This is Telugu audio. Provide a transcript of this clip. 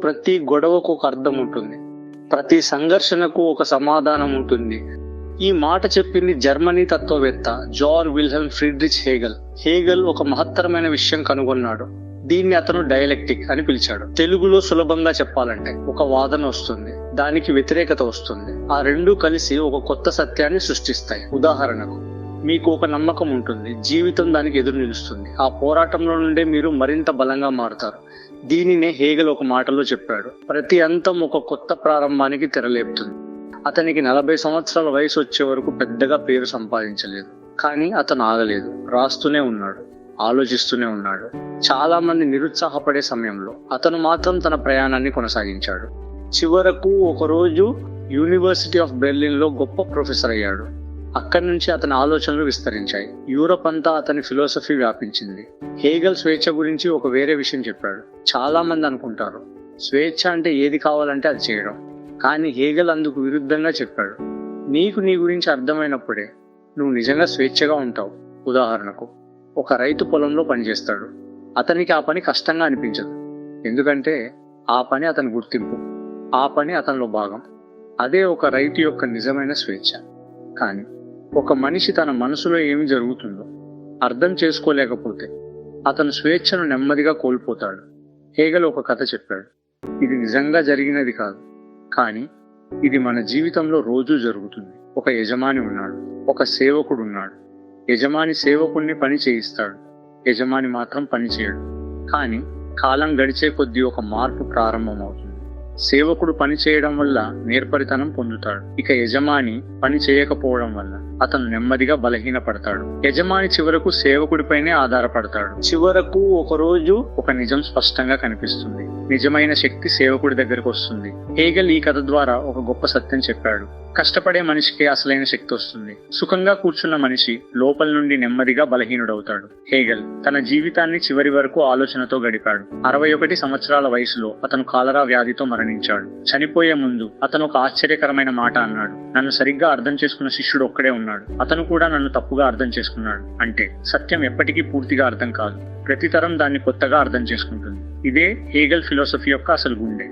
ప్రతి గొడవకు ఒక అర్థం ఉంటుంది, ప్రతి సంఘర్షణకు ఒక సమాధానం ఉంటుంది. ఈ మాట చెప్పింది జర్మనీ తత్వవేత్త జాన్ విల్హెల్మ్ ఫ్రీడ్రిచ్ హేగల్. హేగల్ ఒక మహత్తరమైన విషయం కనుగొన్నాడు. దీన్ని అతను డైలెక్టిక్ అని పిలిచాడు. తెలుగులో సులభంగా చెప్పాలంటే ఒక వాదన వస్తుంది, దానికి వ్యతిరేకత వస్తుంది. ఆ రెండూ కలిసి ఒక కొత్త సత్యాన్ని సృష్టిస్తాయి. ఉదాహరణకు, మీకు ఒక నమ్మకం ఉంటుంది, జీవితం దానికి ఎదురు నిలుస్తుంది. ఆ పోరాటంలో నుండే మీరు మరింత బలంగా మారుతారు. దీనినే హేగల్ ఒక మాటలో చెప్పాడు, ప్రతి అంతం ఒక కొత్త ప్రారంభానికి తెరలేపుతుంది. అతనికి 40 సంవత్సరాల వయసు వచ్చే వరకు పెద్దగా పేరు సంపాదించలేదు, కానీ అతను ఆగలేదు. రాస్తూనే ఉన్నాడు, ఆలోచిస్తూనే ఉన్నాడు. చాలా మంది నిరుత్సాహపడే సమయంలో అతను మాత్రం తన ప్రయాణాన్ని కొనసాగించాడు. చివరకు ఒకరోజు యూనివర్సిటీ ఆఫ్ బెర్లిన్ లో గొప్ప ప్రొఫెసర్ అయ్యాడు. అక్కడి నుంచి అతని ఆలోచనలు విస్తరించాయి. యూరప్ అంతా అతని ఫిలాసఫీ వ్యాపించింది. హేగల్ స్వేచ్ఛ గురించి ఒక వేరే విషయం చెప్పాడు. చాలా మంది అనుకుంటారు స్వేచ్ఛ అంటే ఏది కావాలంటే అది చేయడం, కానీ హేగల్ అందుకు విరుద్ధంగా చెప్పాడు, నీకు నీ గురించి అర్థమైనప్పుడే నువ్వు నిజంగా స్వేచ్ఛగా ఉంటావు. ఉదాహరణకు, ఒక రైతు పొలంలో పనిచేస్తాడు. అతనికి ఆ పని కష్టంగా అనిపించదు, ఎందుకంటే ఆ పని అతని గుర్తింపు, ఆ పని అతనిలో భాగం. అదే ఒక రైతు యొక్క నిజమైన స్వేచ్ఛ. కానీ ఒక మనిషి తన మనసులో ఏమి జరుగుతుందో అర్థం చేసుకోలేకపోతే అతను స్వేచ్ఛను నెమ్మదిగా కోల్పోతాడు. హేగల్ ఒక కథ చెప్పాడు. ఇది నిజంగా జరిగినది కాదు, కానీ ఇది మన జీవితంలో రోజూ జరుగుతుంది. ఒక యజమాని ఉన్నాడు, ఒక సేవకుడు ఉన్నాడు. యజమాని సేవకుడిని పని చేయిస్తాడు, యజమాని మాత్రం పని చేయడు. కానీ కాలం గడిచే కొద్దీ ఒక మార్పు ప్రారంభమవుతుంది. సేవకుడు పని చేయడం వల్ల నేర్పరితనం పొందుతాడు, ఇక యజమాని పని చేయకపోవడం వల్ల అతను నెమ్మదిగా బలహీనపడతాడు. యజమాని చివరకు సేవకుడిపైనే ఆధారపడతాడు. చివరకు ఒక రోజు ఒక నిజం స్పష్టంగా కనిపిస్తుంది. నిజమైన శక్తి సేవకుడి దగ్గరకు వస్తుంది. హేగల్ ఈ కథ ద్వారా ఒక గొప్ప సత్యం చెప్పాడు. కష్టపడే మనిషికి అసలైన శక్తి వస్తుంది. సుఖంగా కూర్చున్న మనిషి లోపల నుండి నెమ్మదిగా బలహీనుడవుతాడు. హేగల్ తన జీవితాన్ని చివరి వరకు ఆలోచనతో గడిపాడు. 61 సంవత్సరాల వయసులో అతను కాలరా వ్యాధితో మరణించాడు. చనిపోయే ముందు అతను ఒక ఆశ్చర్యకరమైన మాట అన్నాడు, నన్ను సరిగ్గా అర్థం చేసుకున్న శిష్యుడు ఒక్కడే ఉన్నాడు, అతను కూడా నన్ను తప్పుగా అర్థం చేసుకున్నాడు. అంటే సత్యం ఎప్పటికీ పూర్తిగా అర్థం కాదు, ప్రతి తరం దాన్ని కొత్తగా అర్థం చేసుకుంటుంది. ఇదే హేగల్ ఫిలాసఫీ యొక్క అసలు గుండె.